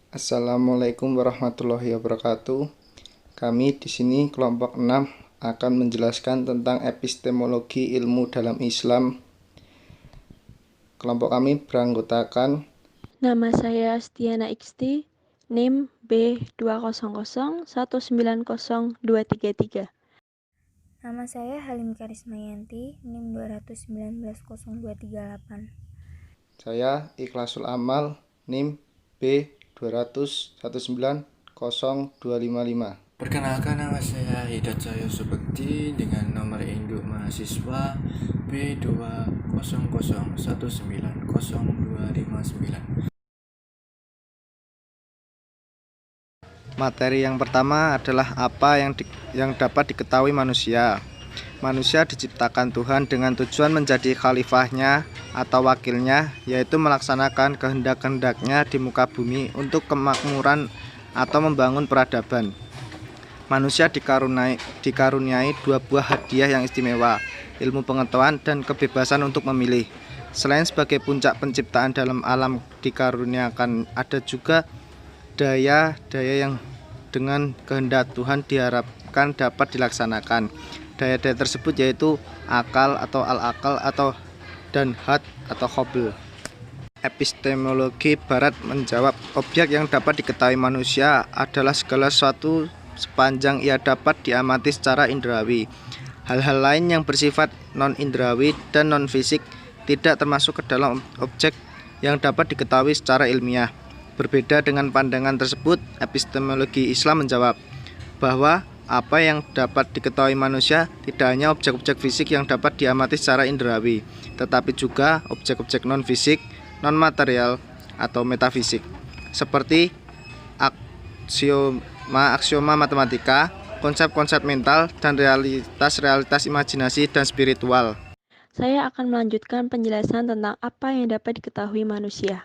Assalamualaikum warahmatullahi wabarakatuh. Kami di sini kelompok 6 akan menjelaskan tentang epistemologi ilmu dalam Islam. Kelompok kami beranggotakan Nama saya Stiana Iksti, NIM B200190233. Nama saya Halim Karismayanti, NIM 2190238. saya Ikhlasul Amal, NIM B200190255. Perkenalkan, nama saya Hidat Cahyo Subekti dengan nomor induk mahasiswa B200190259. Materi yang pertama adalah apa yang dapat diketahui manusia. Manusia diciptakan Tuhan dengan tujuan menjadi khalifahnya atau wakilnya, yaitu melaksanakan kehendak-kehendaknya di muka bumi untuk kemakmuran atau membangun peradaban. Manusia dikaruniai dua buah hadiah yang istimewa, ilmu pengetahuan dan kebebasan untuk memilih. Selain sebagai puncak penciptaan dalam alam dikaruniakan, ada juga daya-daya yang dengan kehendak Tuhan diharapkan dapat dilaksanakan. Daya-daya tersebut yaitu akal atau al-akal dan had atau khobl. Epistemologi Barat menjawab, objek yang dapat diketahui manusia adalah segala sesuatu sepanjang ia dapat diamati secara indrawi. Hal-hal lain yang bersifat non-indrawi dan non-fisik tidak termasuk ke dalam objek yang dapat diketahui secara ilmiah. Berbeda dengan pandangan tersebut, epistemologi Islam menjawab bahwa apa yang dapat diketahui manusia tidak hanya objek-objek fisik yang dapat diamati secara indrawi, tetapi juga objek-objek non-fisik, non-material, atau metafisik, seperti aksioma matematika, konsep-konsep mental, dan realitas-realitas imajinasi dan spiritual. Saya akan melanjutkan penjelasan tentang apa yang dapat diketahui manusia.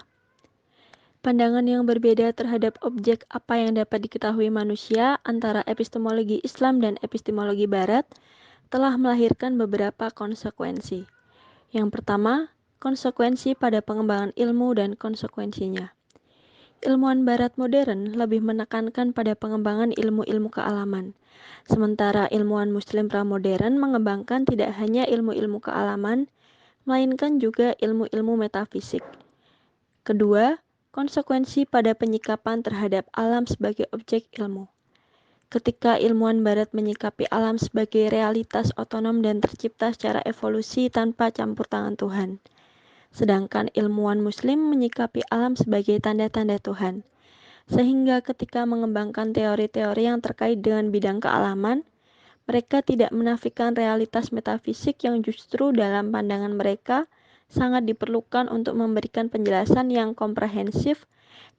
Pandangan yang berbeda terhadap objek apa yang dapat diketahui manusia antara epistemologi Islam dan epistemologi Barat telah melahirkan beberapa konsekuensi. Yang pertama, konsekuensi pada pengembangan ilmu dan konsekuensinya. Ilmuwan Barat modern lebih menekankan pada pengembangan ilmu-ilmu kealaman, sementara ilmuwan Muslim pramodern mengembangkan tidak hanya ilmu-ilmu kealaman, melainkan juga ilmu-ilmu metafisik. Kedua, konsekuensi pada penyikapan terhadap alam sebagai objek ilmu. Ketika ilmuwan Barat menyikapi alam sebagai realitas otonom dan tercipta secara evolusi tanpa campur tangan Tuhan, sedangkan ilmuwan Muslim menyikapi alam sebagai tanda-tanda Tuhan. Sehingga ketika mengembangkan teori-teori yang terkait dengan bidang kealaman, mereka tidak menafikan realitas metafisik yang justru dalam pandangan mereka sangat diperlukan untuk memberikan penjelasan yang komprehensif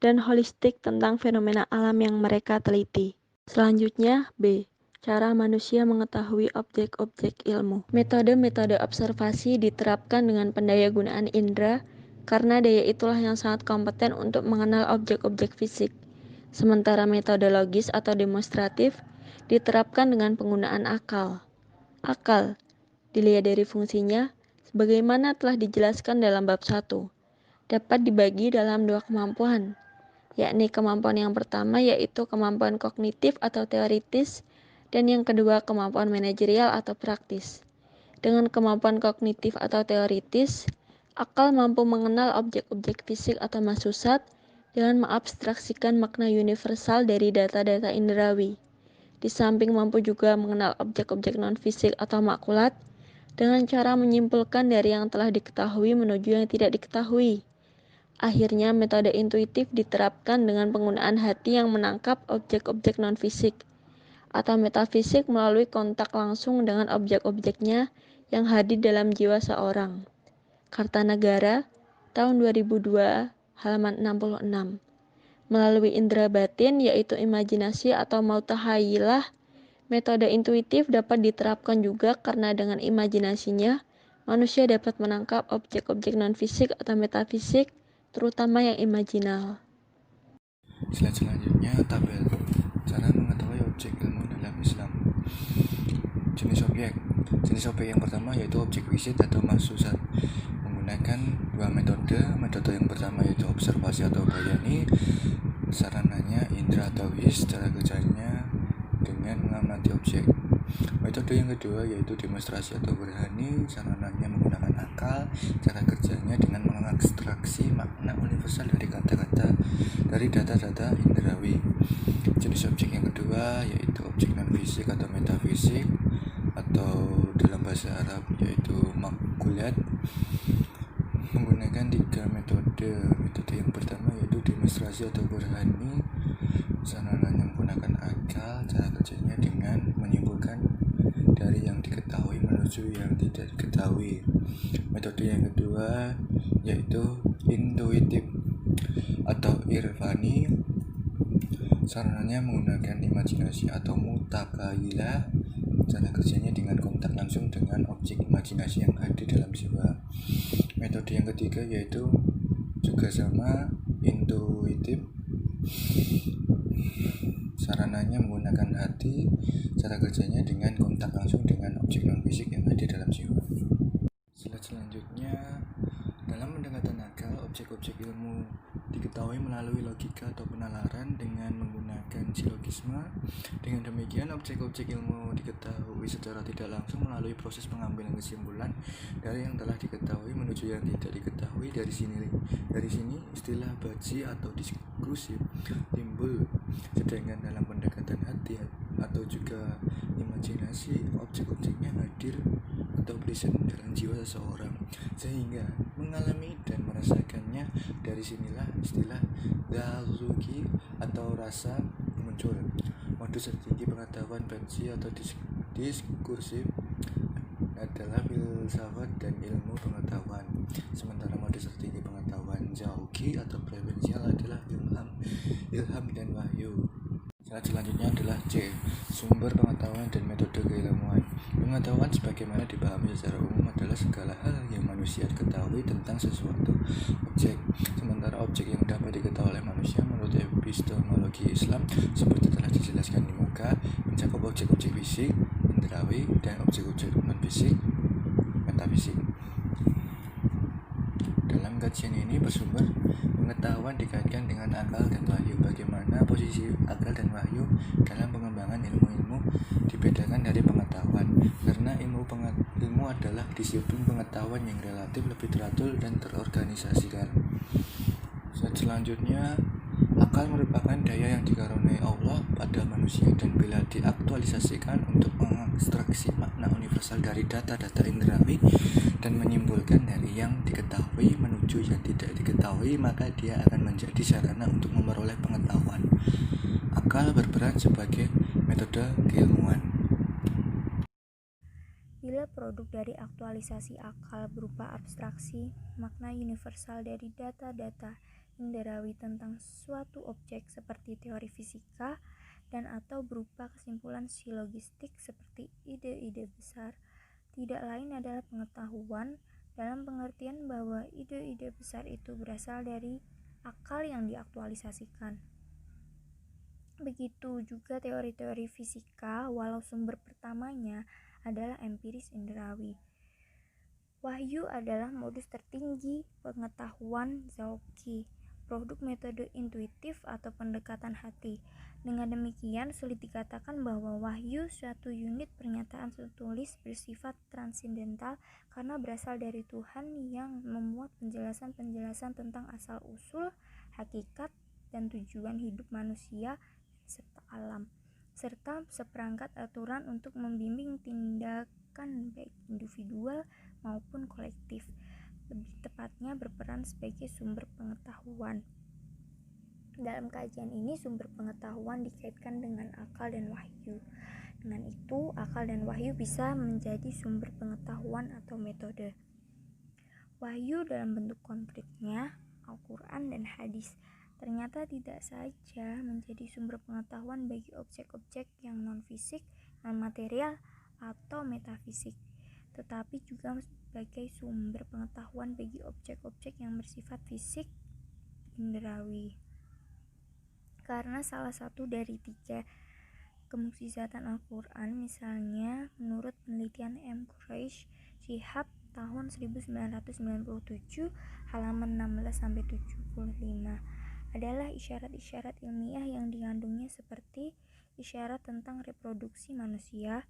dan holistik tentang fenomena alam yang mereka teliti. Selanjutnya, B. Cara manusia mengetahui objek-objek ilmu. Metode-metode observasi diterapkan dengan pendayagunaan indera, karena daya itulah yang sangat kompeten untuk mengenal objek-objek fisik. Sementara metode logis atau demonstratif diterapkan dengan penggunaan akal. Akal, dilihat dari fungsinya, sebagaimana telah dijelaskan dalam bab 1, dapat dibagi dalam dua kemampuan, yakni kemampuan yang pertama yaitu kemampuan kognitif atau teoritis, dan yang kedua kemampuan manajerial atau praktis. Dengan kemampuan kognitif atau teoritis, akal mampu mengenal objek-objek fisik atau mahsusat dengan mengabstraksikan makna universal dari data-data indrawi. Di samping mampu juga mengenal objek-objek non-fisik atau makulat, dengan cara menyimpulkan dari yang telah diketahui menuju yang tidak diketahui. Akhirnya, metode intuitif diterapkan dengan penggunaan hati yang menangkap objek-objek non-fisik atau metafisik melalui kontak langsung dengan objek-objeknya yang hadir dalam jiwa seorang. Kartanegara, tahun 2002, halaman 66. Melalui indera batin, yaitu imajinasi atau mautahayilah, metode intuitif dapat diterapkan juga karena dengan imajinasinya, manusia dapat menangkap objek-objek non-fisik atau metafisik, terutama yang imajinal. Slide selanjutnya, tabel cara mengetahui objek ilmu dalam Islam. Jenis objek yang pertama yaitu objek visit atau mahsusat, menggunakan dua metode. Metode yang pertama yaitu observasi atau bayani, Sarananya indra atau his, cara kerjanya dengan mengamati objek. Metode yang kedua yaitu demonstrasi atau berani, sarananya menggunakan akal, cara kerjanya dengan mengekstraksi makna universal dari kata-kata dari data-data indrawi. Jenis objek yang kedua yaitu objek non-fisik atau metafisik, atau dalam bahasa Arab yaitu makulat, menggunakan 3 metode. Metode yang pertama yaitu demonstrasi atau berani, sarananya menggunakan akal, cara kerjanya dengan menyimpulkan dari yang diketahui menuju yang tidak diketahui. Metode yang kedua yaitu intuitif atau irfani, sarananya menggunakan imajinasi atau mutakailah, cara kerjanya dengan kontak langsung dengan objek imajinasi yang hadir dalam jiwa. Metode yang ketiga yaitu juga sama intuitif, sarananya menggunakan hati, cara kerjanya dengan kontak langsung dengan objek non-fisik yang hadir dalam jiwa. Slide selanjutnya, dalam pendekatan akal, objek-objek ilmu diketahui melalui logika atau penalaran dengan menggunakan silogisme. Dengan demikian, objek-objek ilmu diketahui secara tidak langsung melalui proses pengambilan kesimpulan dari yang telah diketahui menuju yang tidak diketahui. Dari sini istilah baji atau diskursif timbul. Sedangkan dalam pendekatan hati atau juga imajinasi, objek-objeknya hadir atau present dalam jiwa seseorang sehingga mengalami dan merasakannya. Dari sinilah istilah dazuki atau rasa muncul. Modus tertinggi pengetahuan baji atau diskursif adalah filsafat dan ilmu pengetahuan, sementara modus tertinggi pengetahuan zauki atau preferensial adalah ilham dan wahyu. Selanjutnya adalah C. Sumber pengetahuan dan metode keilmuan. Pengetahuan sebagaimana dipahami secara umum adalah segala hal yang manusia ketahui tentang sesuatu objek. Sementara objek yang dapat diketahui oleh manusia menurut epistemologi Islam seperti telah dijelaskan di muka mencakup objek-objek fisik, indrawi, dan objek-objek non-fisik, metafisik. Dalam kajian ini bersumber pengetahuan dikaitkan dengan akal dan wahyu. Bagaimana posisi akal dan wahyu dalam pengembangan ilmu-ilmu dibedakan dari pengetahuan, karena ilmu adalah disiplin pengetahuan yang relatif lebih teratur dan terorganisasikan. Selanjutnya, akal merupakan daya yang dikaruniai Allah pada manusia dan bila diaktualisasikan untuk mengekstraksi makna universal dari data-data indrawi dan menyimpulkan dari yang diketahui menuju yang tidak diketahui, maka dia akan menjadi sarana untuk memperoleh pengetahuan. Akal berperan sebagai metode keilmuan. Bila produk dari aktualisasi akal berupa abstraksi makna universal dari data-data indrawi tentang suatu objek seperti teori fisika dan atau berupa kesimpulan silogistik seperti ide-ide besar, tidak lain adalah pengetahuan dalam pengertian bahwa ide-ide besar itu berasal dari akal yang diaktualisasikan. Begitu juga teori-teori fisika, walau sumber pertamanya adalah empiris indrawi. Wahyu adalah modus tertinggi pengetahuan zauki, produk metode intuitif atau pendekatan hati. Dengan demikian, sulit dikatakan bahwa wahyu suatu unit pernyataan tertulis bersifat transindental karena berasal dari Tuhan yang memuat penjelasan-penjelasan tentang asal-usul, hakikat, dan tujuan hidup manusia serta alam, serta seperangkat aturan untuk membimbing tindakan baik individual maupun kolektif, lebih tepatnya berperan sebagai sumber pengetahuan. Dalam kajian ini, sumber pengetahuan dikaitkan dengan akal dan wahyu. Dengan itu, akal dan wahyu bisa menjadi sumber pengetahuan atau metode. Wahyu dalam bentuk konkretnya, Al-Quran dan hadis, ternyata tidak saja menjadi sumber pengetahuan bagi objek-objek yang non-fisik, non-material, atau metafisik, tetapi juga sebagai sumber pengetahuan bagi objek-objek yang bersifat fisik indrawi. Karena salah satu dari 3 kemukjizatan Al-Quran, misalnya menurut penelitian M. Quraish Shihab tahun 1997 halaman 16-75 adalah isyarat-isyarat ilmiah yang dikandungnya seperti isyarat tentang reproduksi manusia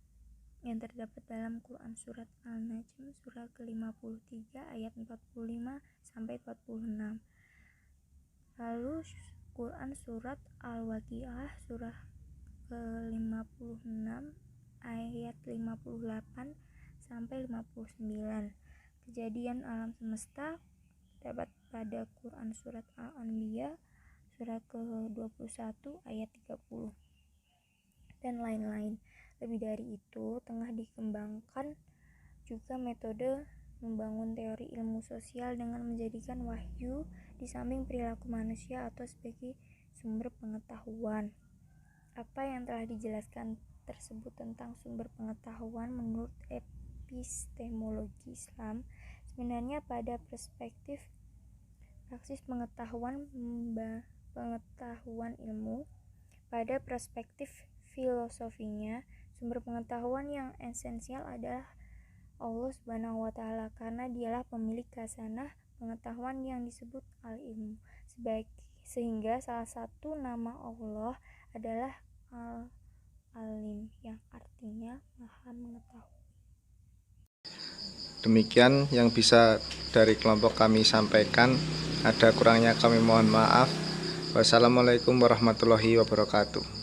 yang terdapat dalam Quran Surat Al-Najm surah ke-53 ayat 45 sampai 46. Lalu Quran Surat Al-Waqiah surah ke-56 ayat 58 sampai 59. Kejadian alam semesta terdapat pada Quran Surat Al-Anbiya surah ke-21 ayat 30 dan lain-lain. Lebih dari itu, tengah dikembangkan juga metode membangun teori ilmu sosial dengan menjadikan wahyu di samping perilaku manusia atau sebagai sumber pengetahuan. Apa yang telah dijelaskan tersebut tentang sumber pengetahuan menurut epistemologi Islam sebenarnya pada perspektif praksis pengetahuan ilmu. Pada perspektif filosofinya, sumber pengetahuan yang esensial adalah Allah Subhanahu wa Ta'ala, karena dialah pemilik khazanah pengetahuan yang disebut al-ilmu. Sehingga salah satu nama Allah adalah al-alim, yang artinya maha mengetahui. Demikian yang bisa dari kelompok kami sampaikan. Ada kurangnya kami mohon maaf. Wassalamualaikum warahmatullahi wabarakatuh.